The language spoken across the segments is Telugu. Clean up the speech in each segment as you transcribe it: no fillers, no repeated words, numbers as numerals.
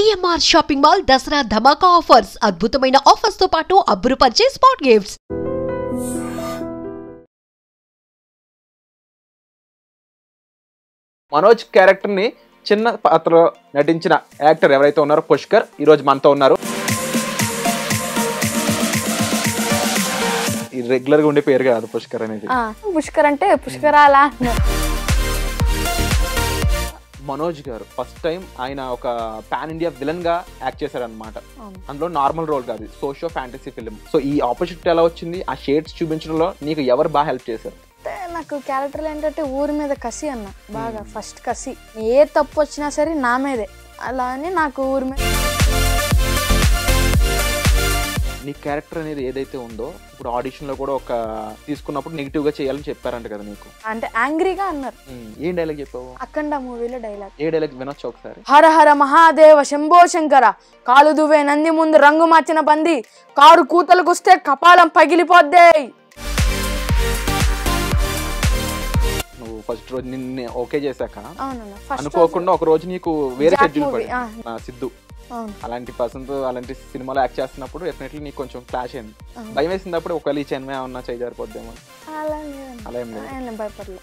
సిఎంఆర్ షాపింగ్ మాల్ దసరా ధమాకా ఆఫర్స్ అద్భుతమైన ఆఫర్స్ తో పాటు అబ్బురుపరిచే స్పాట్ గిఫ్ట్స్. మనోజ్ క్యారెక్టర్ ని చిన్న పాత్రలో నటించిన యాక్టర్ ఎవరైతే ఉన్నారో పుష్కర్ ఈ రోజు మనతో ఉన్నారు. ఈ రెగ్యులర్ గా ఉండే పేరు కాదు పుష్కర్ అనేది. పుష్కర్ అంటే పుష్కరాలా. మనోజ్ గారు ఫస్ట్ టైం ఆయన ఒక పాన్ ఇండియా విలన్ గా యాక్ట్ చేశారనమాట. అందులో నార్మల్ రోల్ కాదు, సోషో ఫ్యాంటసీ ఫిల్మ్. సో ఈ ఆపర్చునిటీ ఎలా వచ్చింది, ఆ షేడ్స్ చూపించడంలో నీకు ఎవరు బాగా హెల్ప్ చేశారు? నాకు క్యారెక్టర్ ఏంటంటే ఊరి మీద కసి అన్న, బాగా ఫస్ట్ కసి, ఏ తప్పు వచ్చినా సరే నా మీదే, అలా అని నాకు ఊరి మీద. నీ క్యారెక్టర్ అనేది ఏదైతే ఉందో ఇప్పుడు ఆడిషన్ లో కూడా ఒక తీసుకున్నప్పుడు నెగిటివ్ గా చేయాలని చెప్పారంట కదా నీకు? అంటే యాంగ్రీగా అన్నారు. ఏం డైలాగ్ చెప్పావు? అఖండ మూవీలో డైలాగ్. ఏ డైలాగ్ వినొచ్చు ఒకసారి? హర హర మహాదేవ శంభో శంకర, కాలు దువ్వే నంది ముందు రంగు మార్చిన బంది, కారు కూతలకొస్తే కపాలం పగిలిపోద్దే. నువ్వు ఫస్ట్ రోజు నిన్ను ఓకే చేశాక అవునన్నా, అనుకోకుండా ఒక రోజు నీకు వేరే షెడ్యూల్ పడి సిద్ధు అలాంటి పర్సన్ తో అలాంటి సినిమాలో యాక్ట్ చేస్తున్నప్పుడు డెఫినెట్లీ నీకు కొంచెం క్లాష్ అయింది, భయం వేసినప్పుడు ఒకవేళ ఈ చెన్మే ఏమన్నా చేయజారిపోద్దేమో? అలా ఏం లేదు, భయపడలేదు.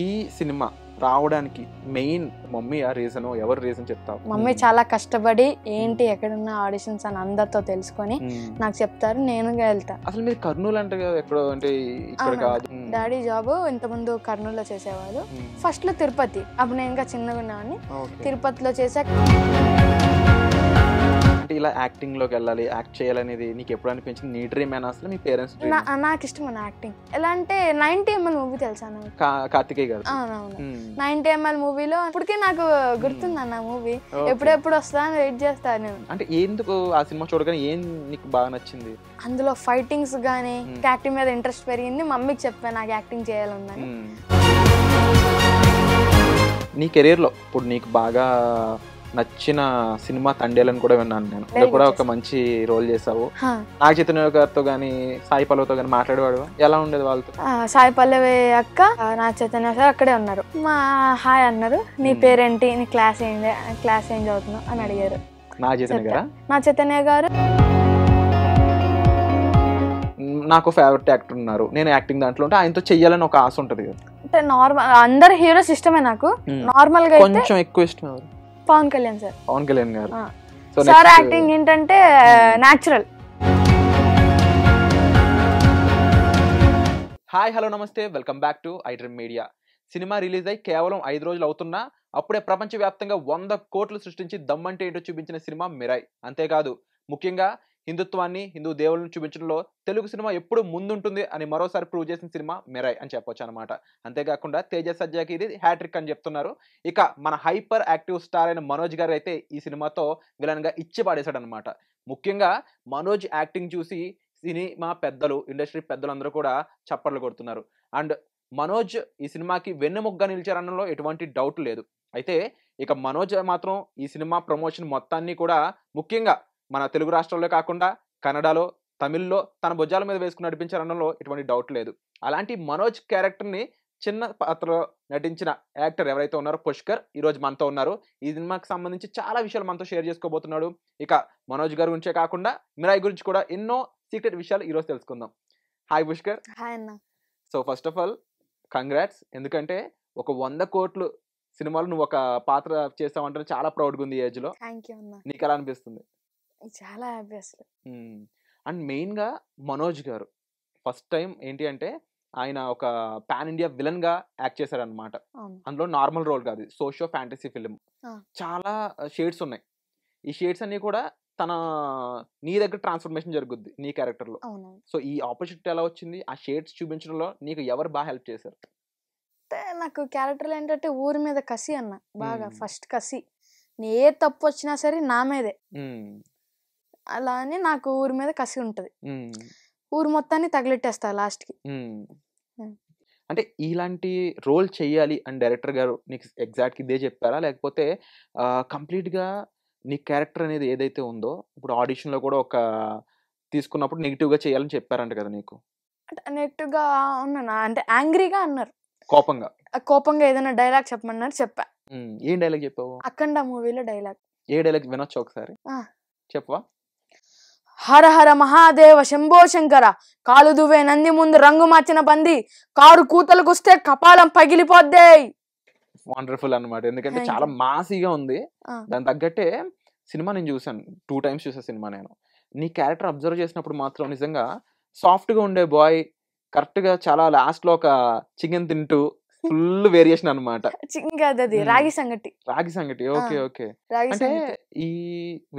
ఈ సినిమా రావడానికి మెయిన్ మమ్మీ ఆ రీజన్, ఎవరు రీజన్ చెప్తావు? మమ్మీ చాలా కష్టపడి ఏంటి ఎక్కడున్న ఆడిషన్స్ అని అందరితో తెలుసుకొని నాకు చెప్తారు, నేను వెళ్తా. అసలు మీరు కర్నూలు అంటే ఎక్కడో అంటే ఇక్కడ కాదు. డాడీ జాబ్ ఇంతకుముందు కర్నూలులో చేసేవాడు. ఫస్ట్ లో తిరుపతి, అప్పుడు నేను ఇంకా చిన్నగా ఉన్నాను. తిరుపతిలో చేసాక ఇలా యాక్టింగ్ లోకి వెళ్ళాలి, యాక్ట్ చేయాలనేది నీకు ఎప్పుడు అనిపించింది? నీ డ్రీమ్ అయినా అసలు మీ పేరెంట్స్ డ్రీమ్? నాకు ఇష్టం యాక్టింగ్. ఎలా అంటే 90ml మూవీ తెలుసా? కార్తికేయ గారు. అవునవును, 90ml మూవీలో ఇప్పటికే నాకు గుర్తుంది అన్న మూవీ. ఎప్పుడెప్పుడు వస్తా అని వెయిట్ చేస్తాను నేను. అంటే ఎందుకు ఆ సినిమా చూడగానే ఏం నీకు బాగా నచ్చింది? అందులో ఫైటింగ్స్ గానీ యాక్టింగ్ మీద ఇంట్రెస్ట్ పెరిగింది. మమ్మీకి చెప్పాను నాకు యాక్టింగ్ చేయాలన్నాను. నీ కెరీర్ లో ఇప్పుడు నీకు బాగా నచ్చిన సినిమా తండేలని కూడా విన్నాను నేను. ఇది కూడా ఒక మంచి రోల్ చేసావు. నాగ చైతన్య గారితో గానీ సాయి పల్లవితో గానీ మాట్లాడేవాడు, ఎలా ఉండేది వాళ్ళతో? సాయి పల్లవి అక్క, నాగ చైతన్య సార్ అక్కడే ఉన్నారు. మా హాయ్ అన్నారు, నీ పేరేంటి, నీ క్లాస్ ఏం చదువుతున్నావు అని అడిగారు. నాగ చైతన్య గారా? నాగ చైతన్య గారు నాకు ఫేవరెట్ యాక్టర్ ఉన్నారు, నేను యాక్టింగ్ దాంట్లో ఉంటే ఆయనతో చెయ్యాలని ఒక ఆశ ఉంటది కదా. అంటే నార్మల్ అందరు హీరోస్ ఇష్టమే, నాకు నార్మల్ గా కొంచెం ఎక్కువ ఇష్టం ఎవరు? పవన్ కళ్యాణ్ సార్. పవన్ కళ్యాణ్ గారు సార్ యాక్టింగ్ ఏంటంటే న్యాచురల్. హాయ్ హలో నమస్తే, welcome back to I dream media. Cinema release అయ్యి కేవలం 5 రోజులు అవుతున్నా అప్పుడే ప్రపంచవ్యాప్తంగా 100 కోట్లు సృష్టించి దమ్మంటే ఏంటో చూపించిన సినిమా మిరాయ్. అంతేకాదు ముఖ్యంగా హిందుత్వాన్ని, హిందూ దేవుళ్ళని చూపించడంలో తెలుగు సినిమా ఎప్పుడు ముందుంటుంది అని మరోసారి ప్రూవ్ చేసిన సినిమా మిరాయ్ అని చెప్పొచ్చు అనమాట. అంతేకాకుండా తేజ సజ్జాకి ఇది హ్యాట్రిక్ అని చెప్తున్నారు. ఇక మన హైపర్ యాక్టివ్ స్టార్ అయిన మనోజ్ గారు అయితే ఈ సినిమాతో విలన్ గా ఇచ్చి పాడేశాడు అనమాట. ముఖ్యంగా మనోజ్ యాక్టింగ్ చూసి సినిమా పెద్దలు, ఇండస్ట్రీ పెద్దలు అందరూ కూడా చప్పట్లు కొడుతున్నారు. అండ్ మనోజ్ ఈ సినిమాకి వెన్నెముగ్గా నిలిచారనలో ఎటువంటి డౌట్ లేదు. అయితే ఇక మనోజ్ మాత్రం ఈ సినిమా ప్రమోషన్ మొత్తాన్ని కూడా ముఖ్యంగా మన తెలుగు రాష్ట్రాల్లో కాకుండా కన్నడలో, తమిళ్లో తన భుజాల మీద వేసుకుని నడిపించారనలో ఎటువంటి డౌట్ లేదు. అలాంటి మనోజ్ క్యారెక్టర్ని చిన్న పాత్రలో నటించిన యాక్టర్ ఎవరైతే ఉన్నారో పుష్కర్ ఈ రోజు మనతో ఉన్నారు. ఈ సినిమాకి సంబంధించి చాలా విషయాలు మనతో షేర్ చేసుకోబోతున్నాడు. ఇక మనోజ్ గారి గురించే కాకుండా మిరాయ్ గురించి కూడా ఎన్నో సీక్రెట్ విషయాలు ఈరోజు తెలుసుకుందాం. హాయ్ పుష్కర్. హాయ్ అన్న. So first of all congrats, ఎందుకంటే ఒక 100 కోట్లు సినిమాలు నువ్వు ఒక పాత్ర చేస్తావంటే చాలా ప్రౌడ్గా ఉంది ఈ ఏజ్ లో. నీకు ఎలా అనిపిస్తుంది? చాలా హ్యాపీ అసలు. అండ్ మెయిన్ గా మనోజ్ గారు ఫస్ట్ టైం ఏంటి అంటే ఆయన ఒక పాన్ ఇండియా విలన్ గా యాక్ట్ చేశారనమాట. అందులో నార్మల్ రోల్ కాదు, సోషో ఫ్యాంటసీ ఫిల్మ్. చాలా షేడ్స్ ఉన్నాయి. ఈ షేడ్స్ అన్ని కూడా తన నీ దగ్గర ట్రాన్స్ఫర్మేషన్ జరుగుద్ది నీ క్యారెక్టర్ లో. సో ఈ ఆపర్చునిటీ ఎలా వచ్చింది, ఆ షేడ్స్ చూపించడంలో నీకు ఎవరు బాగా హెల్ప్ చేశారు? నాకు క్యారెక్టర్ ఏంటంటే ఊరి మీద కసి అన్న, బాగా ఫస్ట్ కసి, ఏ తప్పు వచ్చినా సరే నా మీదే, అలా అని నాకు ఊరి మీద కసి ఉంటది. ఊరు మొత్తాన్ని తగిలెట్టేస్తా లాస్ట్ కి. అంటే ఇలాంటి రోల్ చెయ్యాలి అని డైరెక్టర్ గారు నీకు ఎగ్జాక్ట్ ఇదే చెప్పారా, లేకపోతే కంప్లీట్ గా నీ క్యారెక్టర్ అనేది ఏదైతే ఉందో ఇప్పుడు ఆడిషన్ లో కూడా ఒక తీసుకున్నప్పుడు నెగిటివ్ గా చేయాలని చెప్పారంట కదా నీకు? నెగిటివ్ గా ఉన్నా అంటే యాంగ్రీగా అన్నారు, కోపంగా ఏదైనా డైలాగ్ చెప్పమన్నారు, చెప్పా. ఏం డైలాగ్ చెప్పావు? అఖండ మూవీలో డైలాగ్. ఏ డైలాగ్ వినొచ్చు ఒకసారి? చెప్పవా? హర హర మహాదేవ శంభో శంకర, కాలు దువ్వే నంది ముందు రంగు మార్చిన బంది, కారు కూతలకొస్తే కపాలం పగిలిపోద్దే. వండర్ఫుల్ అన్నమాట. ఎందుకంటే చాలా మాసీగా ఉంది. దాని తగ్గట్టే సినిమా నేను చూసాను, 2 times చూసా సినిమా నేను. నీ క్యారెక్టర్ అబ్జర్వ్ చేసినప్పుడు మాత్రం నిజంగా సాఫ్ట్ గా ఉండే బాయ్ కరెక్ట్ గా చాలా లాస్ట్ లో ఒక చికెన్ తింటూ ఫుల్ వేరియేషన్ అనమాట. అది రాగి సంగటి. రాగి సంగటి, ఓకే ఓకే. అంటే ఈ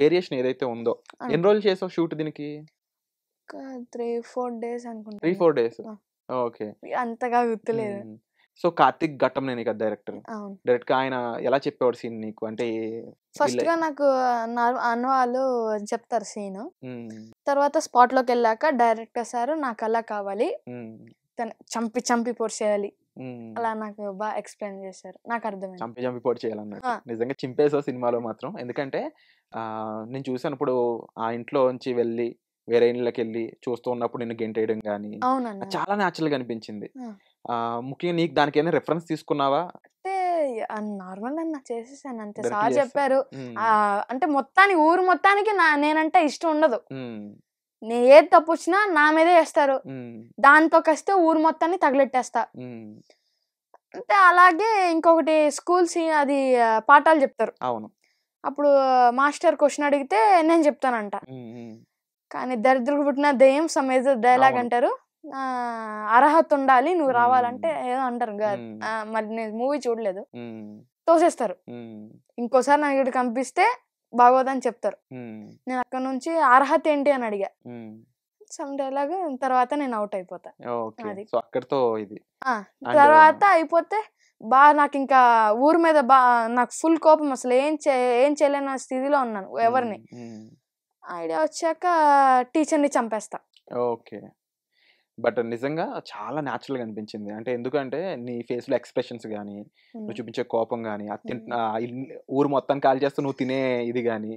వేరియేషన్ ఏదైతే ఉందో ఎన్ని రోజులు చేసావు షూట్ దీనికి? 3-4 days అనుకుంటా. 3-4 days, ఓకే. అంతగా గుర్తులేదు. సో కార్తిక్ ఘట్టమనేని కదా డైరెక్టర్. డైరెక్ట్ గా ఆయన ఎలా చెప్పేవాడు సీన్ నీకు? అంటే ఫస్ట్ గా నాకు అన్న వాళ్ళు చెప్తారు సీన్, తర్వాత స్పాట్ లోకి వెళ్ళాక డైరెక్టర్ సార్ నాకు అలా కావాలి, చంపి చంపి పొడిచేయాలి, అలా నాకు బాగా ఎక్స్ప్లెయిన్ చేశారు. నాకు అర్థమైంది చంపి చంపి పొడి చేయాలన్నట్టు. నిజంగా చింపేసావు సినిమాలో మాత్రం. ఎందుకంటే నేను చూసాను ఇప్పుడు ఆ ఇంట్లో నుంచి వెళ్ళి వేరే ఇళ్ళకి వెళ్ళి చూస్తూ ఉన్నప్పుడు నిన్ను గెంటేయడం కానీ చాలా న్యాచురల్ గా అనిపించింది. ముఖ్యంగా నీకు దానికి ఏమైనా రెఫరెన్స్ తీసుకున్నావా? అంటే నార్మల్ గా చేసేసాను అంతే. సార్ చెప్పారు అంటే మొత్తానికి ఊరు మొత్తానికి నేనంటే ఇష్టం ఉండదు, నేను ఏది తప్పు వచ్చినా నా మీదే వేస్తారు, దాంతో కస్తే ఊరు మొత్తాన్ని తగిలెట్టేస్తా. అంటే అలాగే ఇంకొకటి స్కూల్ అది పాఠాలు చెప్తారు. అవును. అప్పుడు మాస్టర్ క్వశ్చన్ అడిగితే నేను చెప్తానంట, కానీ దరిద్రకు పుట్టిన దెయ్యం సమేత డైలాగ్ అంటారు, అర్హత ఉండాలి నువ్వు రావాలంటే ఏదో అంటారు. మరి నేను మూవీ చూడలేదు, తోసేస్తారు. ఇంకోసారి నాకు ఇక్కడ కనిపిస్తే బాగోదని చెప్తారు. నేను అక్కడ నుంచి అర్హత ఏంటి అని అడిగా, సమ్ డైలాగ్, తర్వాత నేను అవుట్ అయిపోతా. అది తర్వాత అయిపోతే బాగా నాకు ఇంకా ఊరి మీద నాకు ఫుల్ కోపం, అసలు ఏం చేయలేని స్థితిలో ఉన్నాను. ఎవరిని ఐడియా వచ్చాక టీచర్ని చంపేస్తా. ఓకే. బట్ నిజంగా చాలా న్యాచురల్ గా అనిపించింది. అంటే ఎందుకంటే నీ ఫేస్ లో ఎక్స్ప్రెషన్స్ గానీ, నువ్వు చూపించే కోపం గానీ, ఊరు మొత్తం కాల్ చేస్తూ నువ్వు తినే ఇది గానీ,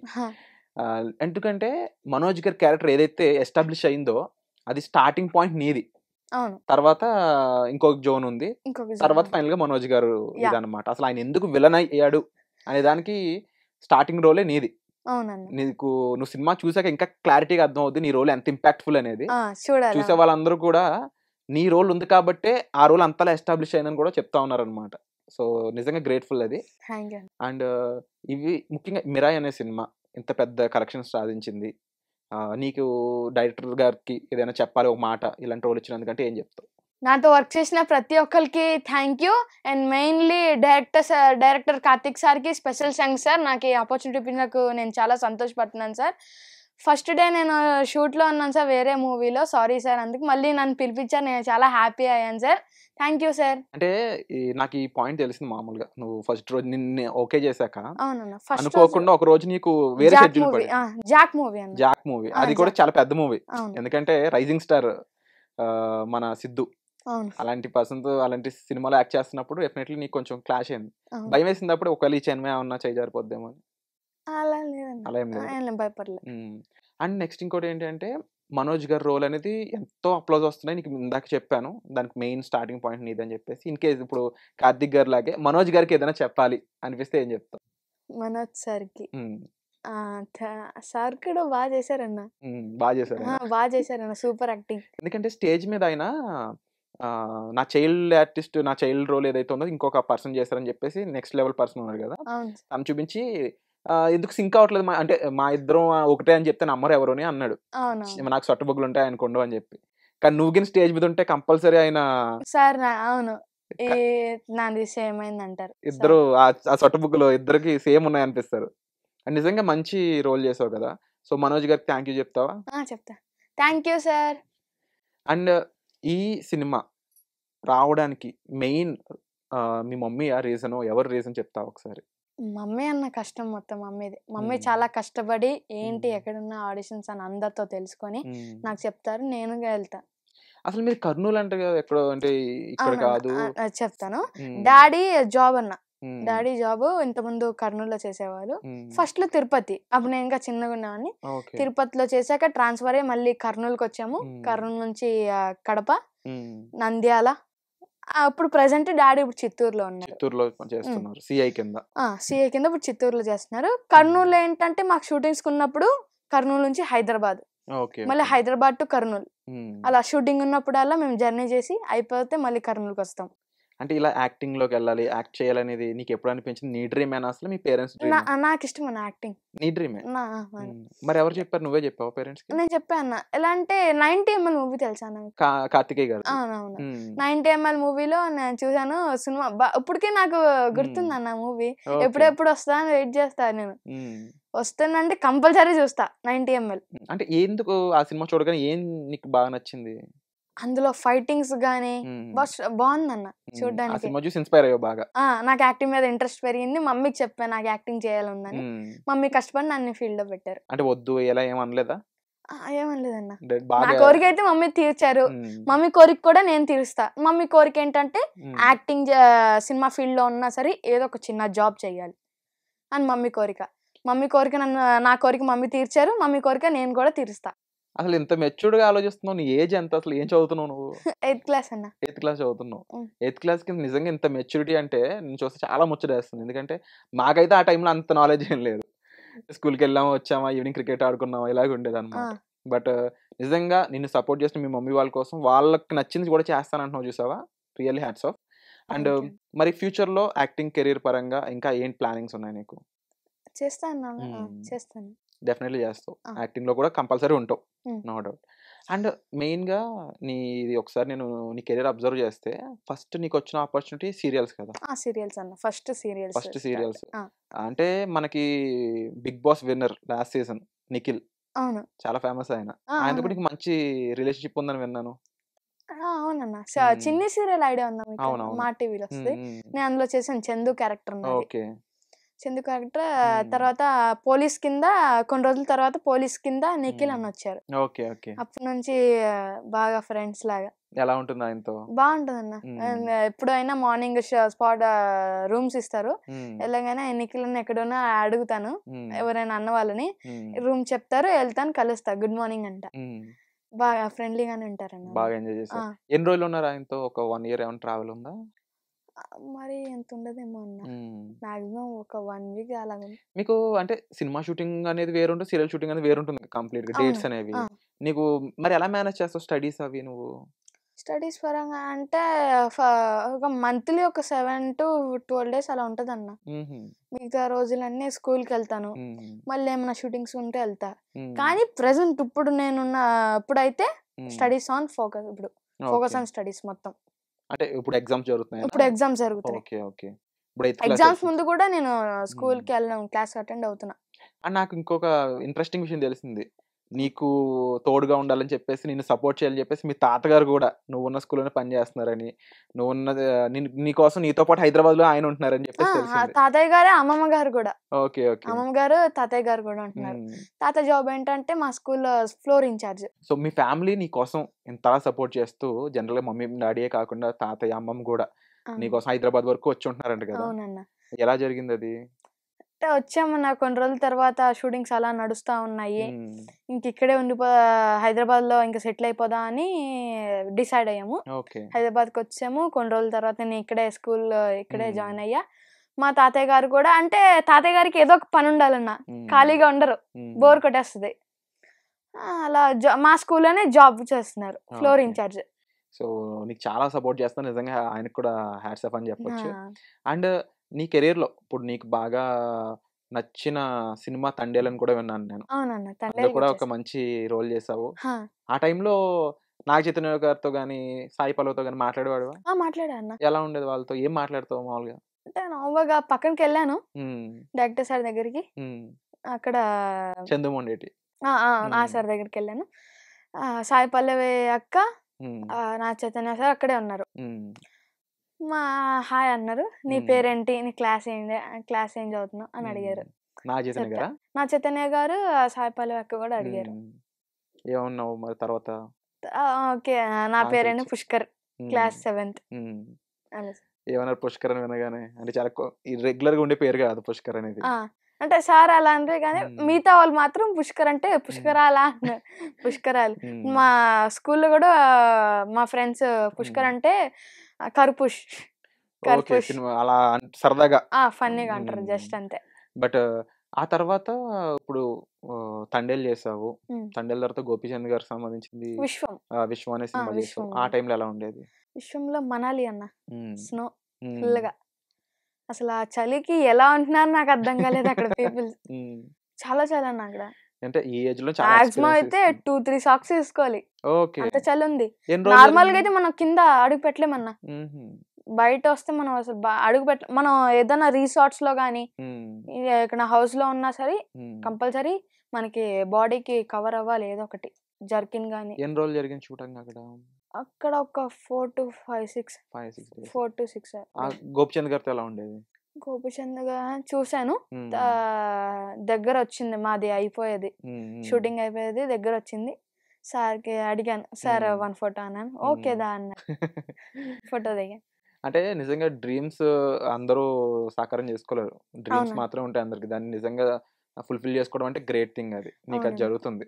ఎందుకంటే మనోజ్ గారి క్యారెక్టర్ ఏదైతే ఎస్టాబ్లిష్ అయిందో అది స్టార్టింగ్ పాయింట్ నీది. తర్వాత ఇంకొక జోన్ ఉంది, తర్వాత ఫైనల్ గా మనోజ్ గారు ఇదన్నమాట. అసలు ఆయన ఎందుకు విలన్ అయ్యాడు అనే దానికి స్టార్టింగ్ రోలే నీది. నీకు నువ్వు సినిమా చూసాక ఇంకా క్లారిటీగా అర్థం అవుతుంది నీ రోల్ ఎంత ఇంపాక్ట్ఫుల్ అనేది. చూసే వాళ్ళందరూ కూడా నీ రోల్ ఉంది కాబట్టి ఆ రోల్ అంతలా ఎస్టాబ్లిష్ అయిందని కూడా చెప్తా ఉన్నారు అనమాట. సో నిజంగా గ్రేట్ఫుల్ అది. అండ్ ఇవి ముఖ్యంగా మిరాయ్ అనే సినిమా ఇంత పెద్ద కలెక్షన్స్ సాధించింది. నీకు డైరెక్టర్ గారికి ఏదైనా చెప్పాలి ఒక మాట, ఇలాంటి రోల్ ఇచ్చినందుకంటే ఏం చెప్తావు? నాతో వర్క్ చేసిన ప్రతి ఒక్కరికి thank you. And mainly director Karthik సార్కి స్పెషల్ థ్యాంక్స్ సార్. నాకు ఈ ఆపర్చునిటీ ఇచ్చినందుకు నేను చాలా సంతోషపడుతున్నాను సార్. ఫస్ట్ డే నేను షూట్లో ఉన్నాను సార్ వేరే మూవీలో, సారీ సార్. అందుకు మళ్ళీ నన్ను పిలిపించారు, నేను చాలా హ్యాపీ అయ్యాను సార్. Thank you sir. అంటే నాకు ఈ పాయింట్ తెలిసింది మామూలుగా నువ్వు ఫస్ట్ రోజు నిన్ను ఓకే చేశాక అనుకోకుండా ఒక రోజు నీకు వేరే షెడ్యూల్ పడింది. జాక్ మూవీ అది కూడా చాలా పెద్ద మూవీ, ఎందుకంటే రైజింగ్ స్టార్ మన సిద్ధు అలాంటి పర్సన్ తో అలాంటి సినిమాలో యాక్ట్ చేస్తున్నప్పుడు డెఫినెట్లీ నీకు కొంచెం క్లాష్ అయింది, భయం వేసింది. అప్పుడు ఒకవేళ ఈ చెన్మే ఏమన్నా చేయి జారిపోద్దేమో అని. అలా ఏం లేదు. అండ్ నెక్స్ట్ ఇంకోటి ఏంటంటే మనోజ్ గారి రోల్ అనేది ఎంతో అప్లోజ్ వస్తున్నాయి. నీకు ఇందాక చెప్పాను దానికి మెయిన్ స్టార్టింగ్ పాయింట్ నీదని చెప్పేసి. ఇన్ కేస్ ఇప్పుడు కార్తిక్ గారి లాగే మనోజ్ గారికి ఏదైనా చెప్పాలి అనిపిస్తే ఏం చెప్తావు? మనోజ్ సార్కి సార్ కూడా బాగా చేశారన్న, బాగా చేశారన్న, సూపర్ యాక్టింగ్. ఎందుకంటే స్టేజ్ మీద ఆయన నా చైల్డ్ ఆర్టిస్ట్, నా చైల్డ్ రోల్ ఏదైతే ఉందో ఇంకొక పర్సన్ చేస్తారని చెప్పేసి నెక్స్ట్ లెవెల్ పర్సన్ ఉన్నాడు కదా, తను చూపించి ఎందుకు సింక్ అవ్వట్లేదు అంటే మా ఇద్దరం ఒకటే అని చెప్తే నమ్మరు ఎవరు అని అన్నాడు. నాకు సొట్టబొగ్గులు ఉంటాయి ఆయన కొండ అని చెప్పి, కానీ నువ్వు గిన స్టేజ్ మీద ఉంటే కంపల్సరీ ఆయన సార్ అవును నాది సేమ్ అయింది అంటారు. ఇద్దరు ఆ సొట్టబుగ్గులో ఇద్దరికి సేమ్ ఉన్నాయి అనిపిస్తారు. అండ్ నిజంగా మంచి రోల్ చేసావు కదా. సో మనోజ్ గారికి థ్యాంక్ యూ చెప్తావా? చెప్తా. Thank you sir. అండ్ ఈ సినిమా రావడానికి మెయిన్ మీ మమ్మీ ఆ రీజన్, ఎవరు రీజన్ చెప్తావా ఒకసారి? మమ్మీ అన్న కష్టం మొత్తం మమ్మీది. మమ్మీ చాలా కష్టపడి ఏంటి ఎక్కడున్న ఆడిషన్స్ అని అందరితో తెలుసుకొని నాకు చెప్తారు, నేను వెళ్తా. అసలు మీరు కర్నూలు అంటే ఎక్కడ, అంటే ఇక్కడ కాదు. చెప్తాను. డాడీ జాబ్ అన్న, డాడీ జాబ్ ఇంతకుముందు కర్నూలులో చేసేవాళ్ళు. ఫస్ట్ లో తిరుపతి, అప్పుడు నేను ఇంకా చిన్నగా ఉన్నామని తిరుపతిలో చేశాక ట్రాన్స్ఫర్ అయ్యి మళ్ళీ కర్నూలుకి వచ్చాము. కర్నూలు నుంచి కడప, నంద్యాల, ఇప్పుడు ప్రెసెంట్ డాడీ ఇప్పుడు చిత్తూరులో ఉన్నారు. చిత్తూరులో చేస్తున్నారు సిఐ కింద. సిఐ కింద ఇప్పుడు చిత్తూరులో చేస్తున్నారు. కర్నూలు ఏంటంటే మాకు షూటింగ్స్ ఉన్నప్పుడు కర్నూలు నుంచి హైదరాబాద్, మళ్ళీ హైదరాబాద్ టు కర్నూలు, అలా షూటింగ్ ఉన్నప్పుడల్లా మేము జర్నీ చేసి అయిపోతే మళ్ళీ కర్నూలుకి వస్తాం. అంటే ఇలా యాక్టింగ్ లోకి వెళ్ళాలి, యాక్ట్ చేయాలనేది నీకు ఎప్పుడు అనిపించింది? నీ డ్రీమ్ అయినా అసలు మీ పేరెంట్స్ డ్రీమ్? నాకు ఇష్టం అన్న యాక్టింగ్. నీ డ్రీమే? మరి ఎవరు చెప్పారు? నువ్వే చెప్పావు పేరెంట్స్ కి? నేను చెప్పాను. ఎలా అంటే 90ml మూవీ తెలుసా నాకు? కార్తికేయ గారు. అవునవును, 90ml మూవీలో నేను చూసాను సినిమా. ఇప్పటికే నాకు గుర్తుంది అన్న మూవీ. ఎప్పుడెప్పుడు వస్తా అని వెయిట్ చేస్తా నేను. వస్తానంటే కంపల్సరీ చూస్తా 90ml. అంటే ఎందుకు ఆ సినిమా చూడగానే ఏం నీకు బాగా నచ్చింది? అందులో ఫైటింగ్స్ గానీ బాగుందన్న చూడడానికి. ఇన్స్పైర్ అయ్యో బాగా. నాకు యాక్టింగ్ మీద ఇంట్రెస్ట్ పెరిగింది. మమ్మీకి చెప్పాను నాకు యాక్టింగ్ చేయాలని. మమ్మీ కష్టపడి నన్ను ఫీల్డ్ లో పెట్టారు. అంటే వద్దు ఎలా ఏమనలేదా? ఏమనలేదన్న. నా కోరిక అయితే మమ్మీ తీర్చారు. మమ్మీ కోరిక కూడా నేను తీరుస్తా. మమ్మీ కోరిక ఏంటంటే యాక్టింగ్ సినిమా ఫీల్డ్ లో ఉన్నా సరే ఏదో ఒక చిన్న జాబ్ చెయ్యాలి అని మమ్మీ కోరిక. మమ్మీ కోరిక నా కోరిక మమ్మీ తీర్చారు. మమ్మీ కోరిక నేను కూడా తీరుస్తా. అసలు ఇంత మెచ్యూర్డ్ గా ఆలోచిస్తున్నావు? నీ ఏజ్ ఎంత? అసలు ఏం చదువుతున్నావు నువ్వు? 8th క్లాస్ అన్న. 8th క్లాస్ చదువుతున్నావు. 8th క్లాస్ కి నిజంగా ఇంత మెచ్యూరిటీ అంటే నేను చూస్తే చాలా ముచ్చటేస్తుంది. ఎందుకంటే మాకైతే ఆ టైంలో అంత నాలెడ్జ్ ఏం లేదు. స్కూల్కి వెళ్ళామా, వచ్చామా, ఈవినింగ్ క్రికెట్ ఆడుకున్నామా, ఇలాగ ఉండేది అనమాట. బట్ నిజంగా నిన్ను సపోర్ట్ చేసిన మీ మమ్మీ వాళ్ళ కోసం వాళ్ళకి నచ్చింది కూడా చేస్తానంటున్నావు చూసావా? Really hats off. అండ్ మరి ఫ్యూచర్ లో యాక్టింగ్ కెరీర్ పరంగా ఇంకా ఏంటి ప్లానింగ్స్ ఉన్నాయి నీకు? చేస్తాను. డెఫినెట్లీ చేస్తావు. యాక్టింగ్ లో కూడా కంపల్సరీ ఉంటావు, నో డౌట్. అండ్ మెయిన్ గా ఇది ఒకసారి నేను నీ కెరీర్ అబ్జర్వ్ చేస్తే ఫస్ట్ నీకు వచ్చిన ఆపర్చునిటీ సీరియల్స్ కదా? సీరియల్స్ అన్న. ఫస్ట్ సీరియల్స్ అంటే మనకి Bigg Boss winner last season Nikhil. అవును, చాలా ఫేమస్ ఆయన. ఆయనతో నీకు మంచి రిలేషన్షిప్ ఉందని విన్నాను. అవునన్న. చిన్ని సీరియల్ ఐడియా ఉందా మీకు? మా టీవీలో వస్తుంది. నేను అందులో చేసాను చందు క్యారెక్టర్. చందు క్యారెక్టర్. తర్వాత పోలీస్ కింద కొన్ని రోజుల తర్వాత పోలీస్ కింద నిఖిల్ అని వచ్చారు. అప్పటి నుంచి బాగా ఫ్రెండ్స్ లాగా. ఎలా ఉంటుంది ఆయనతో? బాగుంటుంది అన్న. ఎప్పుడైనా మార్నింగ్ స్పాట్ రూమ్స్ ఇస్తారు. వెళ్ళగానే నిఖిల్ అని ఎక్కడైనా అడుగుతాను. ఎవరైనా అన్న వాళ్ళని రూమ్ చెప్తారు, వెళ్తాను, కలుస్తా, గుడ్ మార్నింగ్ అంట. బాగా ఫ్రెండ్లీగానే ఉంటారన్న. బాగా ఎంజాయ్ చేశారు. ఎన్ని రోజులు ఉన్నారు ఆయనతో? ఒక 1 year ఏమైనా ట్రావెల్ ఉందా? మరి ఎంత ఉండదేమో అన్న. మాక్సిమం ఒక 1 week అలాగే. మీకు అంటే సినిమా షూటింగ్ అనేది వేరుంటుంది, సీరియల్ షూటింగ్ అనేది వేరుంటుంది కంప్లీట్ గా డేట్స్ అనేవి. నీకు మరి ఎలా మేనేజ్ చేస్తావు స్టడీస్ అవి? నువ్వు స్టడీస్ పరంగా అంటే ఒక మంత్లీ ఒక 7 to 12 days అలా ఉంటది అన్న. మిగతా రోజులన్నీ స్కూల్కి వెళ్తాను. మళ్ళీ ఏమైనా షూటింగ్స్ ఉంటే వెళ్తా. కానీ ప్రెసెంట్ ఇప్పుడు నేనున్న ఇప్పుడైతే స్టడీస్ ఆన్ ఫోకస్. ఇప్పుడు ఫోకస్ ఆన్ స్టడీస్ మొత్తం. అంటే ఇప్పుడు ఎగ్జామ్స్ జరుగుతున్నాయి. ఇప్పుడు ఎగ్జామ్స్ జరుగుతాయి. ఎగ్జామ్స్ ముందు కూడా నేను స్కూల్కి వెళ్ళడం, క్లాస్ అటెండ్ అవుతున్నా. అండ్ నాకు ఇంకొక ఇంట్రెస్టింగ్ విషయం తెలిసింది. నీకు తోడుగా ఉండాలని చెప్పేసి, నిన్ను సపోర్ట్ చేయాలని చెప్పేసి మీ తాతగారు కూడా నువ్వున్న స్కూల్లోనే పని చేస్తున్నారని, నువ్వున్న నీకోసం నీతో పాటు హైదరాబాద్ లో ఆయన ఉంటున్నారని చెప్పేసి తాతయ్య గారు, అమ్మమ్మ గారు కూడా. అమ్మమ్మ గారు, తాతయ్య గారు కూడా ఉంటున్నారు. తాత జాబ్ ఏంటంటే మా స్కూల్లో ఫ్లోర్ ఇన్ఛార్జ్. సో మీ ఫ్యామిలీ నీ కోసం ఇంతలా సపోర్ట్ చేస్తూ, జనరల్ గా మమ్మీ డాడీయే కాకుండా తాతయ్య, అమ్మమ్మ కూడా నీకోసం హైదరాబాద్ వరకు వచ్చి ఉంటున్నారంట కదా? అవునన్న. ఎలా జరిగింది అది? వచ్చామన్న కొన్ని రోజుల తర్వాత షూటింగ్స్ అలా నడుస్తా ఉన్నాయి. ఇంక ఇక్కడే హైదరాబాద్ లో ఇంకా సెటిల్ అయిపోదా అని డిసైడ్ అయ్యాము. హైదరాబాద్ కి వచ్చాము. కొన్ని రోజుల తర్వాత నేను ఇక్కడే స్కూల్ ఇక్కడే జాయిన్ అయ్యా. మా తాతయ్య గారు కూడా, అంటే తాతయ్య గారికి ఏదో ఒక పని ఉండాలన్న, ఖాళీగా ఉండరు, బోర్ కొట్టేస్తుంది. అలా మా స్కూల్లోనే జాబ్ చేస్తున్నారు, ఫ్లోర్ ఇన్ఛార్జ్. సో నీకు చాలా సపోర్ట్ చేస్తాను, నిజంగా ఆయనకు కూడా హ్యాట్స్ ఆఫ్ అని చెప్పొచ్చు. అండ్ నీ కెరీర్ లో ఇప్పుడు నీకు బాగా నచ్చిన సినిమా తండేలని కూడా విన్నాను నేను. అందులో కూడా ఒక మంచి రోల్ చేసావు. ఆ టైంలో నాగ చైతన్య గారితో గానీ, సాయి పల్లవితో గానీ మాట్లాడేవాడు? మాట్లాడా. ఎలా ఉండేది వాళ్ళతో? ఏం మాట్లాడతావు మామూలుగా? అంటే నార్మల్గా పక్కనకి వెళ్ళాను డైరెక్టర్ సార్ దగ్గరికి. అక్కడ చందుమొండేటి సార్ దగ్గరికి వెళ్ళాను. సాయి పల్లవి అక్క, నా చైతన్య సార్ అక్కడే ఉన్నారు. మా హాయ్ అన్నారు. నీ పేరేంటి, నీ క్లాస్ ఏం చదువుతున్నావు అని అడిగారు. నా చైతన్య గారు, సాయి పల్లవి అక్క కూడా అడిగారు. ఏమన్నావు మరి తర్వాత? ఓకే, నా పేరేంటి పుష్కర్, క్లాస్ 7th. ఏమన్నారు పుష్కర్ అని వినగానే? అంటే చాలా రెగ్యులర్ గా ఉండే పేరు కాదు పుష్కర్ అనేది. అంటే సార్ అలా అంటే, కానీ మిగతా వాళ్ళు మాత్రం పుష్కర్ అంటే పుష్కరాలా అన్నారు. పుష్కరాలు. మా స్కూల్లో కూడా మా ఫ్రెండ్స్ పుష్కర్ అంటే కర్పుష్ ఓకే. కర్పుష్ సినిమా అలా సరదాగా. ఫన్నీగా అంటారు హ్మ్. జస్ట్ అంతే. బట్ ఆ తర్వాత ఇప్పుడు తండేలు చేసావు. ఉమ్. తండేలు తర్వాత గోపీచంద్ గారికి సంబంధించింది విశ్వం 'విశ్వం' అనే సినిమా చేసావు. విశ్వం ఆ ఉంది. టైంలో ఎలా ఉండేది? విశ్వంలో మనాలి అన్న హ్మ్. స్నో హ్మ్. ఫుల్గా. అసలు ఆ చలికి ఎలా ఉంటున్నారు నాకు అర్థం కాలేదు అక్కడ పీపుల్. హ్మ్. చాలా చలి అన్న అక్కడ. అంటే ఈ ఏజ్ లో చాలా మాక్సిమం ఎక్స్‌పీరియన్స్ అయితే తీసుకున్నావు. 2-3 సాక్స్ తీసుకోవాలి, ఓకే. అంత చలి ఉంది. ఎన్ని రోజులు నార్మల్ గా జరిగింది? అయితే మనం కింద అడుగు పెట్టలేమన్నా. హుహు. బయట వస్తే మనం అసలు అడుగు పెట్ట, మనం ఏదైనా రిసార్ట్స్ లో కానీ హ్మ్. ఇక్కడ హౌస్ లో ఉన్నా సరే హ్మ్. కంపల్సరీ మనకి బాడీకి కవర్ అవ్వాలి ఏదో ఒకటి, జర్కిన్ గానీ. ఎన్ని రోజులు జరిగింది షూటింగ్ అక్కడ? అక్కడ ఒక 4 to 5, 6 5, 6 డేస్. 4 to 6 గోపిచంద్ గారితో ఎలా ఉండేది? గోపిచంద్ గా చూశాను. హ్మ్. దగ్గర వచ్చింది, మాది అయిపోయేది, హ్మ్. షూటింగ్ అయిపోయేది, దగ్గర వచ్చింది. సార్కి అడిగాను, సార్ హ్మ్. 1 ఫోటో అన్నాను. ఓకే హ్మ్. దా అన్నారు, ఫోటో దిగా. అంటే నిజంగా డ్రీమ్స్ అందరూ సాకారం చేసుకోలేరు. డ్రీమ్స్ అవునా. మాత్రమే ఉంటాయి అందరికి. దాన్ని నిజంగా ఫుల్‌ఫిల్ చేసుకోవడం అంటే గ్రేట్ థింగ్ అది. నీకది అవునండి. జరుగుతుంది.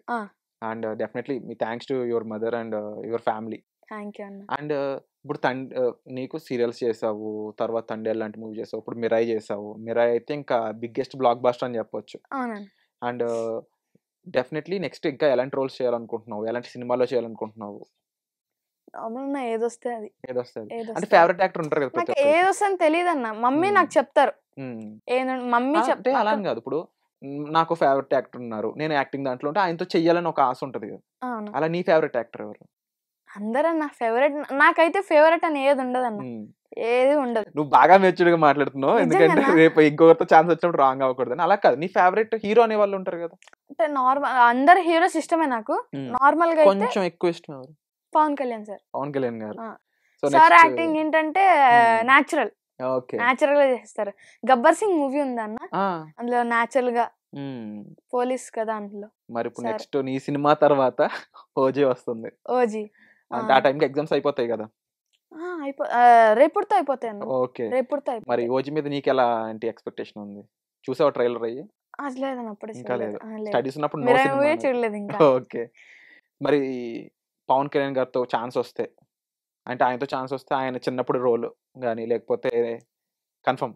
And definitely me thanks to your mother and your family. Thank you అన్న. అండ్ ఇప్పుడు నీకు సీరియల్స్ చేసావు. తర్వాత 'తండేల్' లాంటి మూవీ చేసావు. ఇప్పుడు 'మిరాయి' చేసావు. 'మిరాయి' అయితే ఇంకా బిగ్గెస్ట్ బ్లాక్ బస్టర్ అని చెప్పొచ్చు. అవునండి. అండ్ డెఫినెట్లీ నెక్స్ట్ ఇంకా ఎలాంటి రోల్స్ చేయాలనుకుంటున్నావు? ఎలాంటి సినిమాలో చేయాలనుకుంటున్నావు? నార్మల్ ఏదొస్తే అది, ఏదొస్తది? అంటే ఏదొస్తే అది. ఫేవరెట్ యాక్టర్ ఉంటారు కదా ప్రతి నాకు ఒక్కరికి. ఏదొస్తని తెలియదన్న. మమ్మీ హ్మ్. నాకు చెప్తారు. హ్మ్. మమ్మీ అంటే అలా అని కాదు. ఇప్పుడు నాకు ఫేవరెట్ యాక్టర్ ఉన్నారు. నేను యాక్టింగ్ దాంట్లో ఉంటే ఆయనతో చెయ్యాలని ఒక ఆశ ఉంటది కదా! అవును. అలా నీ ఫేవరెట్ యాక్టర్ ఎవరు? అందరన్న ఫేవరెట్, నాకైతే ఫేవరెట్ అని ఏది ఉండదన్న, హ్మ్. ఏది ఉండదు. నువ్వు బాగా మెచ్యూర్డ్‌గా మాట్లాడుతున్నావు. ఎందుకంటే నిజంగానా? రేపు ఇంకొకరితో ఛాన్స్ వచ్చినప్పుడు రాంగ్ అవ్వకూడదని. అలా కాదు. నీ ఫేవరెట్ హీరో అనేవాళ్ళు ఉంటారు కదా! అంటే అందరు హీరోస్ ఇష్టమే నాకు. హ్మ్. నార్మల్‌గా అయితే కొంచెం ఎక్కువ ఇష్టం ఎవరు? పవన్ కళ్యాణ్ సార్. పవన్ కళ్యాణ్ గారు. ఆ! సో సార్ నెక్స్ట్ యాక్టింగ్ ఏంటంటే హ్మ్. నేచురల్. ఓకే. నేచురల్‌గా చేస్తారు. 'గబ్బర్ సింగ్' మూవీ ఉందన్న. ఆ! అందులో నేచురల్‌గా హ్మ్. పోలీస్ కదా అందులో. మరిప్పుడు సార్ నెక్స్ట్ నీ సినిమా తర్వాత 'ఓజీ' వస్తుంది. 'ఓజీ'. అంటే ఆ టైంకి ఎగ్జామ్స్ అయిపోతాయి కదా! రేపటితో అయిపోతాయన్న. ఓకే. రేపటితో మరి అయిపోతాయి. 'ఓజీ' మీద నీకెలా ఏంటి ఎక్స్‌పెక్టేషన్ ఉంది? చూసావా ట్రైలర్ అయ్యి? అది లేదన్న, అప్పుడే ఇంకా చూడలేదు. లేదు. లేదు. స్టడీస్ ఉన్నప్పుడు నో 'మిరాయి' సినిమా మూవీ అన్నట్టు. చూడలేదు ఇంకా. ఓకే. మరి పవన్ కళ్యాణ్ గారితో ఛాన్స్ వస్తే, అంటే ఆయనతో ఛాన్స్ వస్తే ఆయన చిన్నప్పుడు రోల్ గాని లేకపోతే కన్ఫర్మ్.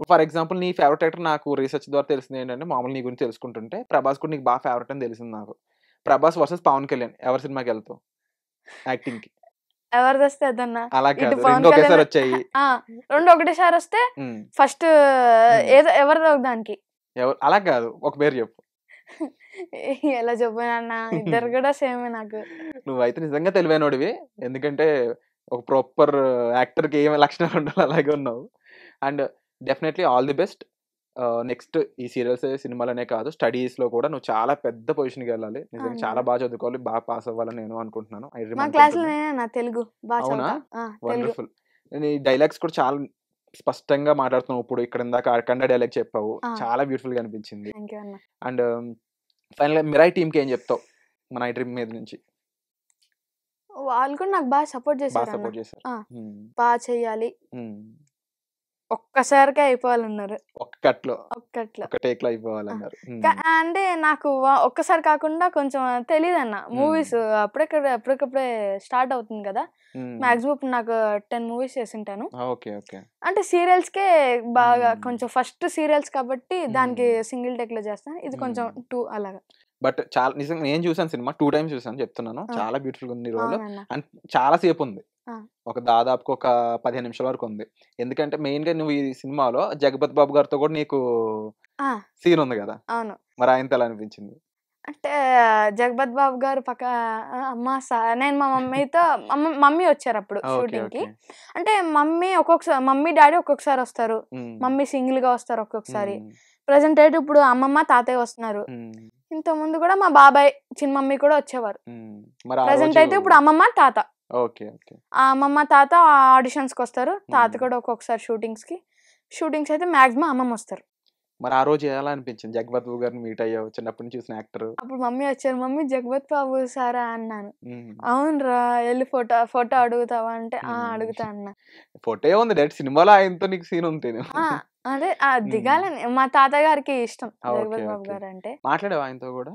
ఫర్ ఎగ్జాంపుల్ నీ ఫేవరెట్ యాక్టర్ నాకు రీసెర్చ్ ద్వారా తెలిసింది ఏంటంటే, మామూలుగా నీ గురించి తెలుసుకుంటుంటే 'ప్రభాస్' కూడా నీకు బాగా ఫేవరెట్ అని తెలిసింది నాకు. 'ప్రభాస్ వర్సెస్ పవన్ కళ్యాణ్' ఎవరి సినిమాకెళ్తావు యాక్టింగ్‌కి? ఎవరిదొస్తే అదన్న. అలా ఇటు కాదు. 2 పవన్ కళ్యాణ్ ఒకేసారి వచ్చాయి. 2 ఒకటేసారి వస్తే హ్మ్. ఫస్ట్ హ్మ్. ఏదో ఎవరిదో దానికి. అలా కాదు. ఒక పేరు చెప్పు. ఎలా చెప్పానన్న, ఇద్దరు కూడా సేమే నాకు. నువ్వైతే నిజంగా తెలివైనోడివి. ఎందుకంటే ఒక ప్రాపర్ యాక్టర్‌కి ఏమి లక్షణాలు ఉండాలో అలాగే ఉన్నావు. And definitely all the best. Next ఈ సీరియల్స్, సినిమాలనే కాదు స్టడీస్‌లో కూడా నువ్వు చాలా పెద్ద పొజిషన్‌కెళ్ళాలి. నిజంగా అవునా? చాలా బాగా చదువుకోవాలి. బాగా పాస్ అవ్వాలని నేను అనుకుంటున్నాను. ఐ డ్రీమ్ మా క్లాస్‌లో అనుకుంటున్నా. నేనే తెలుగు బాగా అవునా? చదువుతా. తెలుగు. వండర్‌ఫుల్. నీ డైలాగ్స్ కూడా చాలా స్పష్టంగా మాట్లాడుతున్నావు. ఇప్పుడు ఇక్కడ ఇందాక 'అఖండ' డైలాగ్ చెప్పావు. చాలా బ్యూటిఫుల్‌గా అనిపించింది. థ్యాంక్ యూ అన్న. అండ్ ఫైనల్‌గా 'మిరాయి' టీమ్‌కి ఏం చెప్తావు? మన ఐ డ్రీమ్ మీద నుంచి. వాళ్ళు కూడా నాకు బాగా సపోర్ట్ బాగా చేశారన్న. సపోర్ట్ చేశారు. హ్మ్. బాగా చెయ్యాలి, హ్మ్. ఒక్కసారికే అయిపోవాలన్నారు. ఒక్క కట్‌లో, ఒక్కట్లో. ఒక టేక్‌లో అయిపోవాలన్నారు. హ్మ్. అంటే నాకు ఒక్కసారి కాకుండా కొంచెం తెలీదన్న. మూవీస్ అప్పటికప్పుడే స్టార్ట్ అవుతుంది కదా! హ్మ్. మాక్సిమం ఇప్పుడు నాకు 10 మూవీస్ చేసుంటాను. ఓకే. ఓకే. అంటే సీరియల్స్‌కే బాగా హ్మ్. కొంచెం ఫస్ట్ సీరియల్స్ కాబట్టి దానికి హ్మ్. సింగిల్ టేక్‌లో చేస్తాను. ఇది కొంచెం హ్మ్. 2 అలాగా. బట్ చాలా నిజంగా నేను చూసాను సినిమా. 2 టైమ్స్ చూసాను చెప్తున్నాను. ఆ! చాలా బ్యూటిఫుల్‌గా ఉంది రోల్. అవునన్న. అండ్ చాలా సేపుంది. ఆ! దాదాపుగా ఒక 15 నిమిషాల వరకు ఉంది. ఎందుకంటే మెయిన్‌గా నువ్వు ఈ సినిమాలో 'జగపతి బాబు' గారితో కూడా నీకు ఆ! సీన్ ఉంది కదా! అవును. మరి ఆయనతో ఎలా అనిపించింది? అంటే 'జగపతి బాబు' గారు నేను మా మమ్మీతో మమ్మీ వచ్చారప్పుడు ఓకే. షూటింగ్‌కి. ఓకే. అంటే మమ్మీ, డ్యాడీ ఒక్కొక్కసారి వస్తారు. హ్మ్. మమ్మీ సింగిల్‌గా వస్తారు ఒక్కొక్కసారి. హ్మ్. ప్రెజెంట్ అయితే ఇప్పుడు అమ్మమ్మ, తాతయ్య వస్తున్నారు. హ్మ్. ఇంతకుముందు కూడా మా బాబాయ్, చిన్న మమ్మీ కూడా వచ్చేవారు. హ్మ్. మరి ఆ ప్రెజెంట్ రోజు అయితే ఇప్పుడు అమ్మమ్మ, తాత. ఓకే. ఓకే. ఆ అమ్మమ్మ, తాత ఆడిషన్స్‌కొస్తారు. తాత హ్మ్. కూడా ఒక్కొక్కసారి షూటింగ్స్ అయితే మాక్సిమం అమ్మమ్మ వస్తారు. మరి ఆ రోజు ఎలా అనిపించింది? 'జగపతి బాబు' గారిని మీట్ అయ్యావు. చిన్నప్పటి నుంచి చూసిన యాక్టర్. అప్పుడు మమ్మీ వచ్చారు. "మమ్మీ జగపతి బాబు సారా" అన్నాను. హ్మ్. "అవునురా, ఎళ్లి ఫోటో అడుగుతావా?" అంటే, "ఆ! హ్మ్. అడుగుతా" అన్నా. ఫోటో ఏముంది డైరెక్ట్ సినిమాలో ఆయనతో నీకు సీన్ ఉంటేను. ఆ! అదే హ్మ్. దిగాలని మా తాతయ్య గారికి ఇష్టం ఓకే. జగపతి బాబు ఓకే. గారంటే. మాట్లాడావా ఆయనతో గూడా?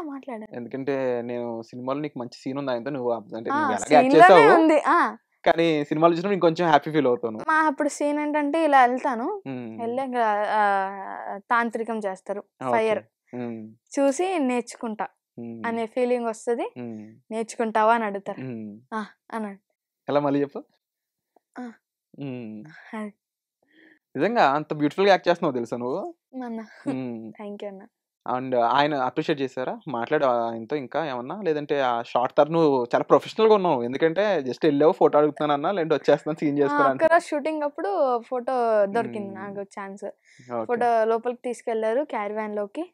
మాట్లాడాను. ఎందుకంటే నేను సినిమాలో నీకు మంచి సీన్ ఉంది ఆయనతో. నువ్వు అంటే నువ్వు ఎలాగో యాక్ట్ సీన్‌లోనే చేసావు. ఉంది. కానీ సినిమాలు చూసినప్పుడు ఇంకొంచెం హ్యాపీ ఫీల్ అవుతాను. మా అప్పుడు సీన్ ఏంటంటే ఇలా వెళ్తాను, వెళ్ళి ఇంకా తాంత్రికం చేస్తారు, ఫైర్ చూసి నేర్చుకుంటా అనే ఫీలింగ్ వస్తుంది. నేర్చుకుంటావా అని అడుగుతారు, అన్నాడు. ఎలా మళ్ళీ చెప్పు. అది నిజంగా అంత బ్యూటిఫుల్ గా యాక్ట్ చేస్తున్నావు తెలుసా నువ్వు. అన్న థ్యాంక్ యూ అన్న. అండ్ ఆయన అప్రిషియేట్ చేశారా, మాట్లాడు ఆయనతో ఇంకా ఏమన్నా, లేదంటే ఆ షార్ట్ తర్వాత నువ్వు చాలా ప్రొఫెషనల్ గా ఉన్నావు, ఎందుకంటే జస్ట్ వెళ్ళావు ఫోటో అడుగుతున్నాను అన్నా, లేదంటే వచ్చేస్తున్నాను సీన్ చేస్తాను. ఒక్కరోజు షూటింగ్ అప్పుడు ఫోటో దొరికింది నాకు ఛాన్స్. ఫోటో లోపలికి తీసుకెళ్లారు క్యారీ వ్యాన్ లోకి.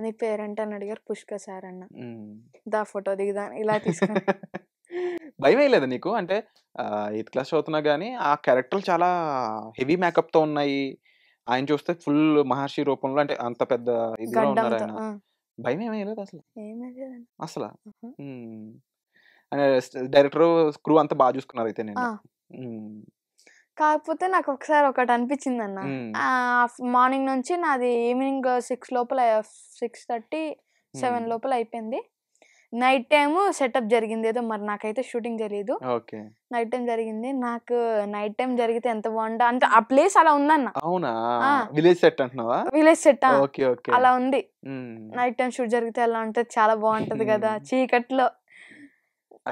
నీ పేరేంటి అని అడిగారు, పుష్క సార్ అన్న. దా ఫోటో దిగుదా ఇలా తీసుకుని. భయం వేయలేదు నీకు? అంటే 8th క్లాస్ చదువుతున్నా గానీ ఆ క్యారెక్టర్లు చాలా హెవీ మేకప్ తో ఉన్నాయి, ఆయన చూస్తే ఫుల్ మహర్షి రూపంలో, అంటే అంత పెద్ద ఇదిలో ఉన్నారు ఆయన. భయం ఏమీ లేదు అసలు అసలు? డైరెక్టర్ క్రూ అంతా బాగా చూసుకున్నారు అయితే నేను. కాకపోతే నాకు ఒకసారి ఒకటి అనిపించింది అన్న, మార్నింగ్ నుంచి నాది ఈవినింగ్ 6 లోపల 6:30, 7 లోపల అయిపోయింది. నైట్ టైమ్ సెటప్ జరిగింది ఏదో, మరి నాకైతే షూటింగ్ తెలియదు. నైట్ టైం జరిగింది. నాకు నైట్ టైం జరిగితే ఎంత బాగుంటా అంటే ఆ ప్లేస్ అలా ఉందన్న. అవునా? విలేజ్ సెట్ అంటున్నావా? విలేజ్ సెట్ అలా ఉంది. నైట్ టైం షూట్ జరిగితే అలా ఉంటది, చాలా బాగుంటది కదా చీకట్లో.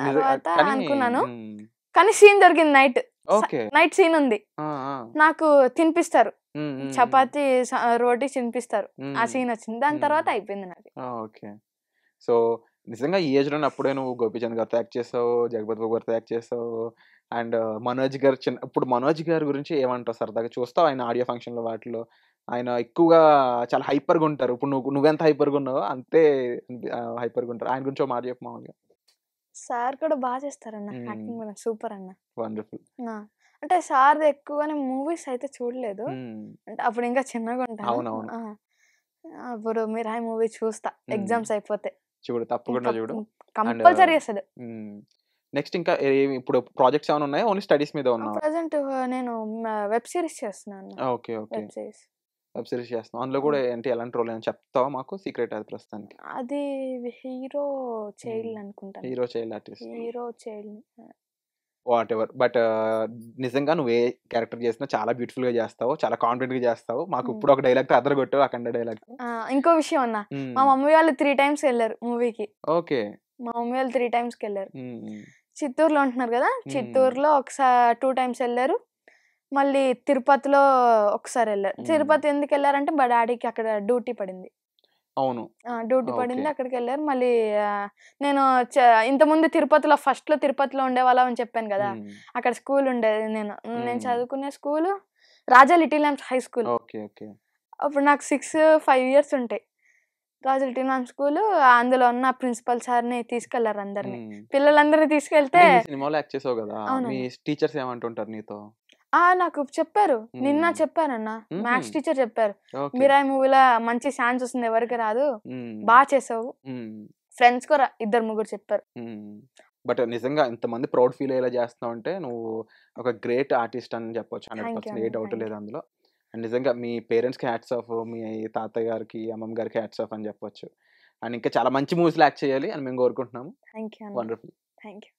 తర్వాత అనుకున్నాను, కానీ సీన్ దొరికింది నైట్ సీన్ ఉంది. నాకు తినిపిస్తారు చపాతి రోటీ తినిపిస్తారు, ఆ సీన్ వచ్చింది. దాని తర్వాత అయిపోయింది నాకు. సో నిజంగా ఈ ఏజ్ లో అప్పుడే నువ్వు గోపీచంద్ గారితో యాక్ట్ చేసావు, జగపతి బాబు గారితో యాక్ట్ చేసావు, అండ్ మనోజ్ గారు ఇప్పుడు మనోజ్ గారి గురించి ఏమంటావు? సరదాగా చూస్తావు ఆయన ఆడియో ఫంక్షన్లో వాటిలో, ఆయన ఎక్కువగా చాలా హైపర్గా ఉంటారు. ఇప్పుడు నువ్వెంత హైపర్గా ఉన్నావో అంతే హైపర్గా ఉంటారు. ఆయన గురించి ఒక మాట చెప్పు మామూలుగా. సార్ కూడా బాగా చేస్తారన్న, యాక్టింగ్ కూడా సూపర్ అన్న. వండర్ఫుల్. అంటే సార్ ఎక్కువగానే మూవీస్ అయితే చూడలేదు, అంటే అప్పుడు ఇంకా చిన్నగా ఉంటాను. అప్పుడు మిరాయి మూవీ చూస్తా ఎగ్జామ్స్ అయిపోతే. చూడు, తప్పకుండా చూడు, కంపల్సరీ అసలు. నెక్స్ట్ ఇంకా ఇప్పుడు ప్రాజెక్ట్స్ ఏమైనా ఉన్నాయా, ఓన్లీ స్టడీస్ మీద ఉన్నావా? ప్రెజెంట్ నేను వెబ్ సిరీస్ చేస్తున్నాను. వెబ్ సిరీస్ చేస్తున్నావు, అందులో కూడా ఏంటి ఎలాంటి రోల్ అని చెప్తావా మాకు? సీక్రెట్ అది ప్రస్తుతానికి. అది హీరో చైల్డ్ అనుకుంటాను. Hero child artist. Hero child what ever. But నిజంగా నువ్వు ఏ క్యారెక్టర్ చేసినా చాలా బ్యూటిఫుల్ గా చేస్తావు, చాలా కాన్ఫిడెంట్ గా చేస్తావు. మాకు ఇప్పుడు ఒక డైలాగ్ తో అదర్ కొట్టావు, అఖండ డైలాగ్. ఇంకో విషయం అన్న, మా మమ్మీ వాళ్ళు 3 times వెళ్ళారు మూవీకి. ఓకే. మా మమ్మీ వాళ్ళు 3 times వెళ్ళారు. చిత్తూరులో ఉంటున్నారు కదా, చిత్తూరులో ఒకసారి 2 times వెళ్ళారు. మళ్ళీ తిరుపతిలో ఒకసారి వెళ్ళారు. తిరుపతి ఎందుకు వెళ్ళారంటే మా డాడీకి అక్కడ డ్యూటీ పడింది. అవును, డ్యూటీ పడింది, అక్కడికి వెళ్ళారు. మళ్ళీ నేను ఇంతకుముందు తిరుపతిలో తిరుపతిలో ఉండేవాళ్ళం అని చెప్పాను కదా, అక్కడ స్కూల్ ఉండేది. నేను చదువుకునే స్కూల్ రాజా లిటిల్ ల్యాంప్స్ హై స్కూల్. అప్పుడు నాకు 6-5 years ఉంటాయి. రాజా లిటిల్ ల్యాంప్స్ స్కూల్, అందులో ఉన్న ప్రిన్సిపల్ సార్ని తీసుకెళ్లారు, అందరినీ పిల్లలందరినీ తీసుకెళ్తే. సినిమాలో యాక్ట్ చేసావు కదా, మీ టీచర్స్ ఏమంటుంటారు నీతో? నాకు చెప్పారు, నిన్న చెప్పారన్న, మ్యాథ్స్ టీచర్ చెప్పారు, మిరాయి మూవీలో మంచి ఛాన్స్ వస్తుంది, ఎవరికి రాదు, బాగా చేసావు. ఫ్రెండ్స్ కూడా 2-3 చెప్పారు. బట్ నిజంగా ఇంతమంది ప్రౌడ్ ఫీల్ అయ్యేలా చేస్తున్నావు అంటే నువ్వు ఒక గ్రేట్ ఆర్టిస్ట్ అని చెప్పొచ్చు, 100%. ఏ డౌట్ లేదు అందులో. అండ్ నిజంగా మీ పేరెంట్స్కి హ్యాట్స్ ఆఫ్, మీ తాతయ్య గారికి, అమ్మమ్మ గారికి హ్యాట్స్ ఆఫ్ అని చెప్పొచ్చు. అండ్ ఇంకా చాలా మంచి మూవీస్లో యాక్ట్ చేయాలి అని మేము కోరుకుంటున్నాము. Thank you. Wonderful. Thank you.